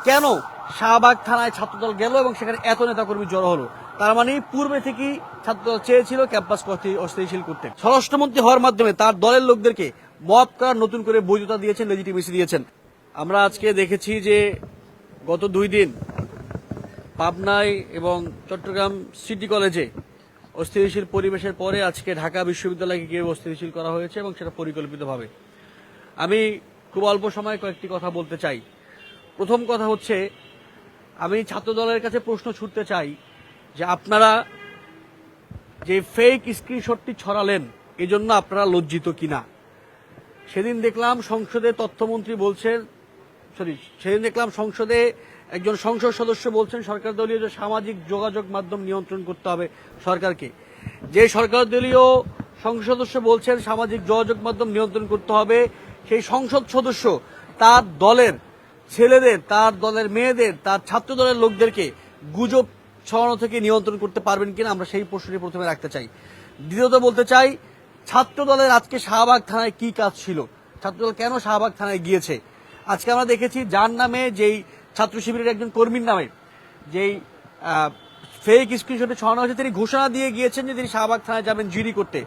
কেন শাহবাগ থানায় ছাত্রদল গেল এবং সেখানে এত নেতাকর্মী জড়ো হলো? তার মানে পূর্বে থেকেই ছাত্রদল চেয়েছিল ক্যাম্পাস অস্থিতিশীল করতে। স্বরাষ্ট্রমন্ত্রী হওয়ার মাধ্যমে তার দলের লোকদেরকে মব করার নতুন করে বৈধতা দিয়েছেন, লেজিটিমেসি দিয়েছেন। আমরা আজকে দেখেছি যে গত 2 দিন পাবনায় এবং চট্টগ্রাম সিটি কলেজে অস্থিতিশীল পরিবেশের পরে আজকে ঢাকা বিশ্ববিদ্যালয়কে গিয়ে অস্থিতিশীল করা হয়েছে এবং সেটা পরিকল্পিতভাবে। আমি খুব অল্প সময়ে কয়েকটি কথা বলতে চাই। প্রথম কথা হচ্ছে, আমি ছাত্রদলের কাছে প্রশ্ন ছুড়তে চাই যে আপনারা যে ফেক স্ক্রিনশটটি ছড়ালেন এজন্য আপনারা লজ্জিত কিনা। সেদিন দেখলাম সংসদে তথ্যমন্ত্রী বলছেন, সংসদে একজন সংসদ সদস্য বলছেন সরকার দলীয় যে সামাজিক যোগাযোগ মাধ্যম নিয়ন্ত্রণ করতে হবে সরকারকে। যে সরকার দলীয় সংসদ সদস্য বলছেন সামাজিক যোগাযোগ মাধ্যম নিয়ন্ত্রণ করতে হবে, সেই সংসদ সদস্য তার দলের ছেলেদের, তার দলের মেয়েদের, তার ছাত্র দলের লোকদেরকে গুজব ছড়ানো থেকে নিয়ন্ত্রণ করতে পারবেন কিনা, আমরা সেই প্রশ্নটি প্রথমে রাখতে চাই। দ্বিতীয়ত বলতে চাই, ছাত্র দলের আজকে শাহবাগ থানায় কি কাজ ছিল? ছাত্রদল কেন শাহবাগ থানায় গিয়েছে? আজকে আমরা দেখেছি যার নামে, যেই ছাত্র শিবিরের একজন কর্মীর নামে যেই ফেক স্ক্রিনশটে ছড়ানো হয়েছে, তিনি ঘোষণা দিয়ে গিয়েছেন যে তিনি শাহবাগ থানায় যাবেন জিডি করতে।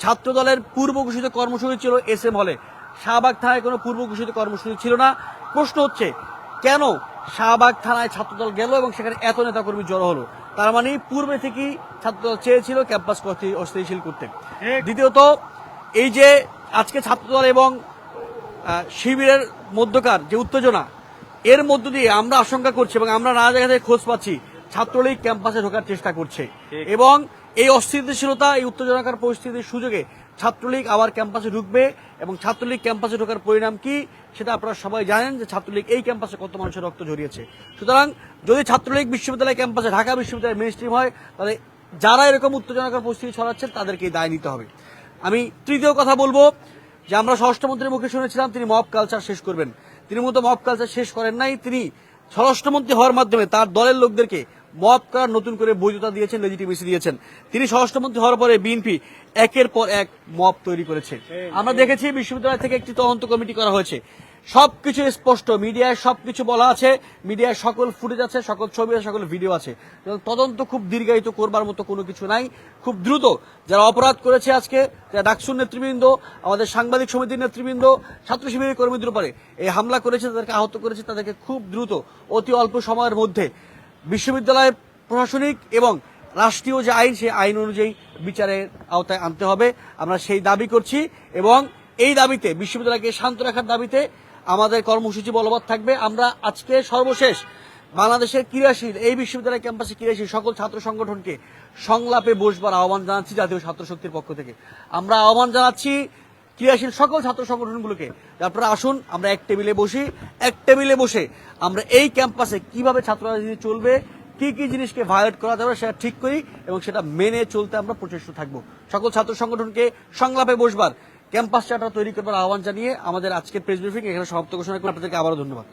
ছাত্র দলের পূর্ব ঘোষিত কর্মসূচি ছিল SM হলে, শাহবাগ থানায় কোনো পূর্ব ঘোষিত কর্মসূচি ছিল না। প্রশ্ন হচ্ছে, কেন শাহবাগ থানায় ছাত্রদল গেল এবং সেখানে এত নেতাকর্মী জড়ো হলো? তার মানে পূর্বে থেকেই ছাত্রদল চেয়েছিল ক্যাম্পাস অস্থিতিশীল করতে। দ্বিতীয়ত, এই যে আজকে ছাত্রদল এবং শিবিরের মধ্যকার যে উত্তেজনা, এর মধ্য দিয়ে আমরা আশঙ্কা করছি এবং আমরা নানা জায়গা থেকে খোঁজ পাচ্ছি ছাত্রলীগ ক্যাম্পাসে ঢোকার চেষ্টা করছে এবং এই অস্থিতিশীলতা, এই উত্তেজনাকার পরিস্থিতির সুযোগে ছাত্রলীগ আবার ক্যাম্পাসে ঢুকবে এবং ছাত্রলীগ ক্যাম্পাসে ঢোকার পরিণাম কি সেটা আপনারা সবাই জানেন যে ছাত্রলীগ এই ক্যাম্পাসে কত মানুষের রক্ত ঝরিয়েছে। সুতরাং যদি ছাত্রলীগ বিশ্ববিদ্যালয় ক্যাম্পাসে, ঢাকা বিশ্ববিদ্যালয়ের মেইনস্ট্রিম হয়, তাহলে যারা এরকম উত্তেজনাকার পরিস্থিতি ছড়াচ্ছেন তাদেরকে দায় নিতে হবে। আমি তৃতীয় কথা বলবো যে আমরা স্বরাষ্ট্রমন্ত্রীর মুখে শুনেছিলাম তিনি মব কালচার শেষ করবেন। তিনি মূলত মব কালচার শেষ করেন নাই, তিনি স্বরাষ্ট্রমন্ত্রী হওয়ার মাধ্যমে তার দলের লোকদেরকে মব করার নতুন করে বৈধতা দিয়েছেন, লেজিটিমেসি দিয়েছেন। তিনি স্বরাষ্ট্রমন্ত্রী হওয়ার পরে বিএনপি একের পর এক মব তৈরি করেছে। আমরা দেখেছি বিশ্ববিদ্যালয় থেকে একটি তদন্ত কমিটি করা হয়েছে, সবকিছু স্পষ্ট, মিডিয়ায় সবকিছু বলা আছে, মিডিয়ায় সকল ফুটেজ আছে, সকল ছবি আছে, সকল ভিডিও আছে। তদন্ত খুব দীর্ঘায়িত করবার মতো কোনো কিছু নাই। খুব দ্রুত যারা অপরাধ করেছে, আজকে যারা ডাকসুর নেতৃবৃন্দ, আমাদের সাংবাদিক সমিতির নেতৃবৃন্দ, ছাত্র শিবিরের কর্মীদের উপরে এই হামলা করেছে, তাদেরকে আহত করেছে, তাদেরকে খুব দ্রুত, অতি অল্প সময়ের মধ্যে বিশ্ববিদ্যালয়ের প্রশাসনিক এবং রাষ্ট্রীয় যে আইন, সেই আইন অনুযায়ী বিচারের আওতায় আনতে হবে। আমরা সেই দাবি করছি এবং এই দাবিতে, বিশ্ববিদ্যালয়কে শান্ত রাখার দাবিতে আমাদের কর্মসূচি বলবৎ থাকবে। আমরা আজকে সর্বশেষ বাংলাদেশের ক্রিয়াশীল, এই বিশ্ববিদ্যালয় ক্যাম্পাসে ক্রিয়াশীল সকল ছাত্র সংগঠনকে সংলাপে বসবার আহ্বান জানাচ্ছি জাতীয় ছাত্র শক্তির পক্ষ থেকে। আমরা আহ্বান জানাচ্ছি ক্রিয়াশীল সকল ছাত্র সংগঠনগুলোকে, আপনারা আসুন, আমরা এক টেবিলে বসে আমরা এই ক্যাম্পাসে কিভাবে ছাত্র রাজনীতি চলবে, কি কি জিনিসকে ভায়োলেট করা যাবে সেটা ঠিক করি এবং সেটা মেনে চলতে আমরা প্রচেষ্ট থাকবো। সকল ছাত্র সংগঠনকে সংলাপে বসবার, ক্যাম্পাস চার্টার তৈরি করবার আহ্বান জানিয়ে আমাদের আজকের প্রেস ব্রিফিং এখানে সমাপ্ত ঘোষণা করি। আপনাদেরকে আবারও ধন্যবাদ।